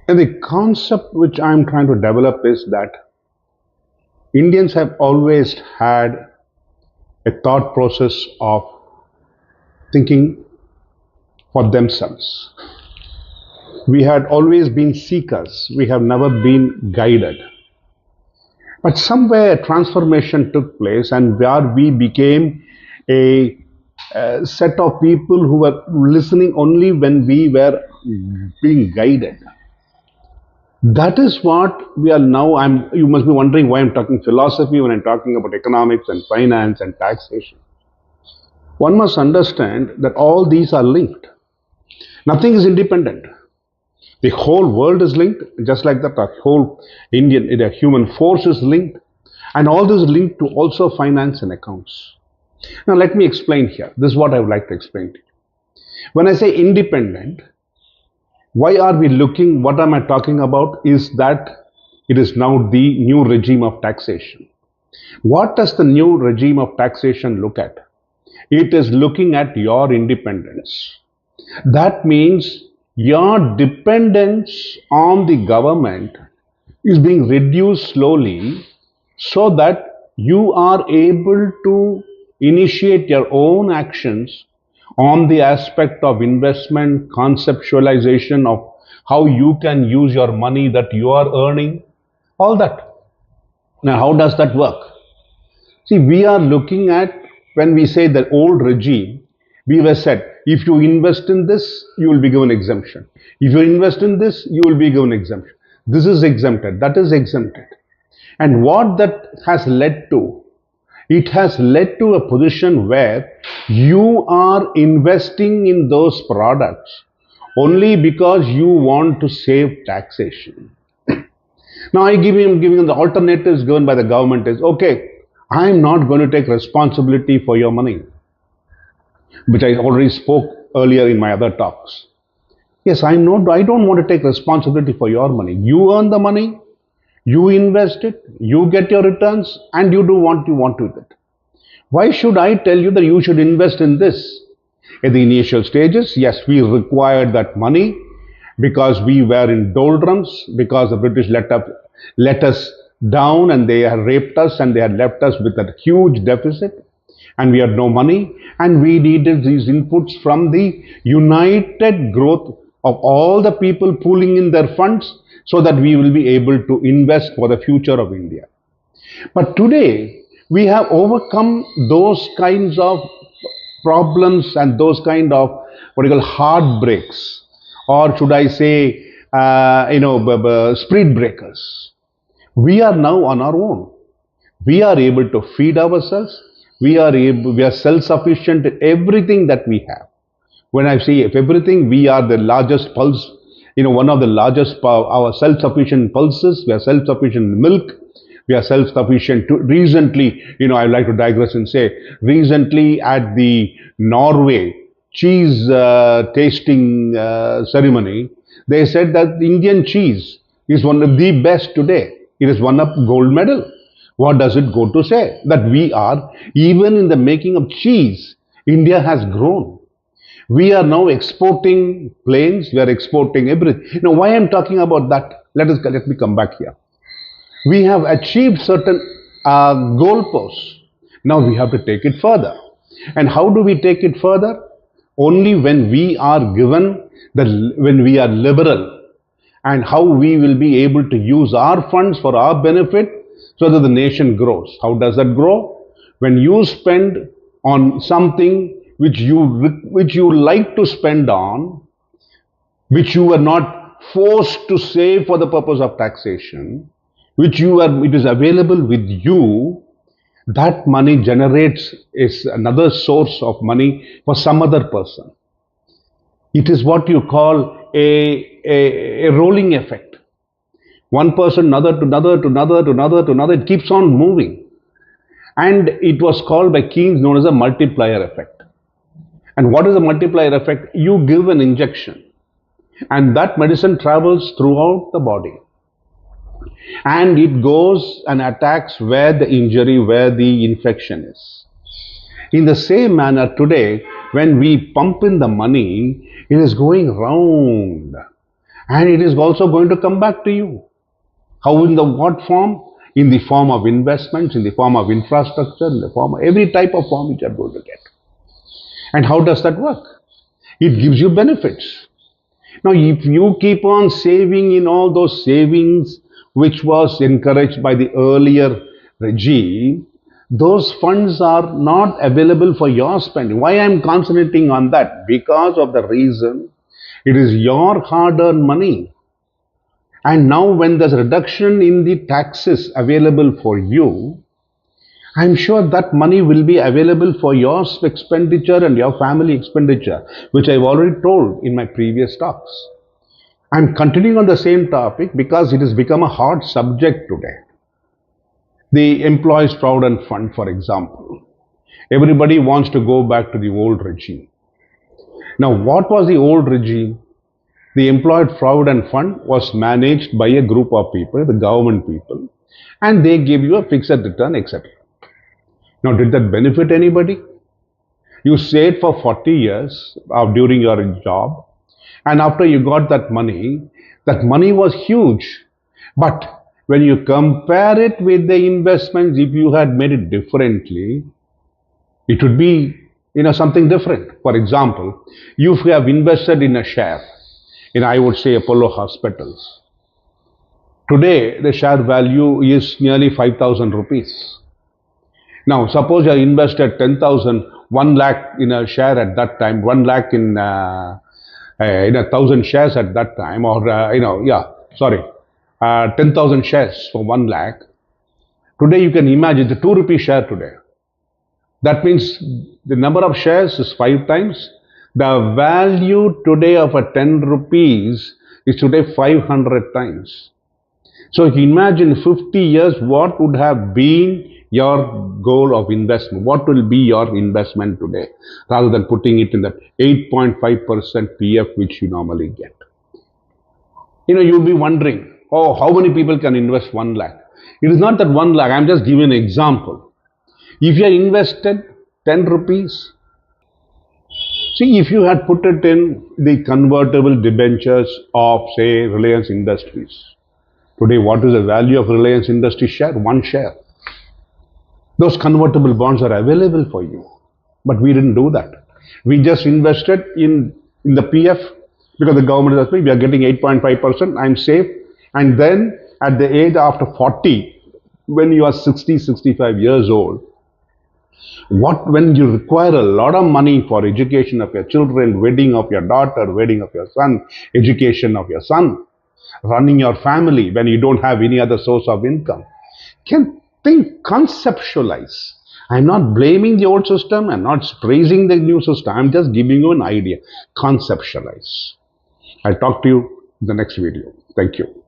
And the concept which I'm trying to develop is that Indians have always had a thought process of thinking for themselves. We had always been seekers, we have never been guided. But somewhere a transformation took place, and where we became a, set of people who were listening only when we were being guided. That is what we are now. You must be wondering why I'm talking philosophy when I'm talking about economics and finance and taxation. One must understand that all these are linked. Nothing is independent. The whole world is linked, just like that. The whole the human force is linked, and all this is linked to also finance and accounts. Now, let me explain here. This is what I would like to explain to you. When I say independent, why are we looking? What am I talking about? Is that it is now the new regime of taxation. What does the new regime of taxation look at? It is looking at your independence. That means your dependence on the government is being reduced slowly so that you are able to initiate your own actions on the aspect of investment, conceptualization of how you can use your money that you are earning, all that. Now, how does that work? See, we are looking at, when we say the old regime, we were said, if you invest in this, you will be given exemption. If you invest in this, you will be given exemption. This is exempted, that is exempted. And what that has led to, it has led to a position where you are investing in those products only because you want to save taxation. Now I giving them the alternatives given by the government is, okay, I'm not going to take responsibility for your money, which I already spoke earlier in my other talks. Yes, I know I don't want to take responsibility for your money. You earn the money, you invest it, you get your returns, and you do what you want with it. Why should I tell you that you should invest in this? In the initial stages, yes, we required that money because we were in doldrums, because the British let us down, and they had raped us, and they had left us with a huge deficit, and we had no money, and we needed these inputs from the united growth of all the people pooling in their funds so that we will be able to invest for the future of India. But today, we have overcome those kinds of problems and those kind of what you call heartbreaks, or should I say, spirit breakers. We are now on our own. We are able to feed ourselves. We are self-sufficient in everything that we have. When I say everything, we are the largest pulse, one of the largest, our self-sufficient pulses. We are self-sufficient in milk. We are self-sufficient. Recently, I'd like to digress and say, recently at the Norway cheese tasting ceremony, they said that Indian cheese is one of the best today. It is won up gold medal. What does it go to say? That we are, even in the making of cheese, India has grown. We are now exporting planes, we are exporting everything. Now, why I'm talking about that? Let me come back here. We have achieved certain goalposts. Now we have to take it further. And how do we take it further? Only when we are when we are liberal, and how we will be able to use our funds for our benefit so that the nation grows. How does that grow? When you spend on something which you like to spend on, which you are not forced to save for the purpose of taxation, it is available with you, that money is another source of money for some other person. It is what you call a rolling effect. One person, another, to another, to another, to another, to another, it keeps on moving. And it was called by Keynes known as a multiplier effect. And what is a multiplier effect? You give an injection, and that medicine travels throughout the body, and it goes and attacks where the infection is. In the same manner, today, when we pump in the money, it is going round, and it is also going to come back to you. How, in the what form? In the form of investments, in the form of infrastructure, in the form of every type of form which you are going to get. And how does that work? It gives you benefits. Now, if you keep on saving in all those savings which was encouraged by the earlier regime, those funds are not available for your spending. Why I am concentrating on that? Because of the reason it is your hard-earned money. And now when there's a reduction in the taxes available for you, I'm sure that money will be available for your expenditure and your family expenditure, which I've already told in my previous talks. I'm continuing on the same topic because it has become a hot subject today. The Employees Provident Fund, for example. Everybody wants to go back to the old regime. Now, what was the old regime? The Employee Provident Fund was managed by a group of people, the government people, and they give you a fixed return, etc. Now, did that benefit anybody? You saved for 40 years during your job, and after you got that money was huge. But when you compare it with the investments, if you had made it differently, it would be something different. For example, you have invested in a share in, I would say, Apollo Hospitals. Today, the share value is nearly 5,000 rupees. Now, suppose you invested 10,000, 1 lakh in a share at that time, 1 lakh in 1,000 shares at that time, or 10,000 shares for 1 lakh. Today, you can imagine the 2 rupee share today. That means the number of shares is 5 times. The value today of a 10 rupees is today 500 times. So if you imagine 50 years, what would have been your goal of investment? What will be your investment today, rather than putting it in that 8.5% PF which you normally get? You'll be wondering, oh, how many people can invest 1 lakh? It is not that 1 lakh, I'm just giving an example. If you had invested 10 rupees, see, if you had put it in the convertible debentures of, say, Reliance Industries, today what is the value of Reliance Industries share? 1 share. Those convertible bonds are available for you. But we didn't do that. We just invested in the PF because the government is saying we are getting 8.5%, I'm safe. And then at the age after 40, when you are 60, 65 years old, when you require a lot of money for education of your children, wedding of your daughter, wedding of your son, education of your son, running your family when you don't have any other source of income, can conceptualize. I'm not blaming the old system, I'm not praising the new system, I'm just giving you an idea. Conceptualize. I'll talk to you in the next video. Thank you.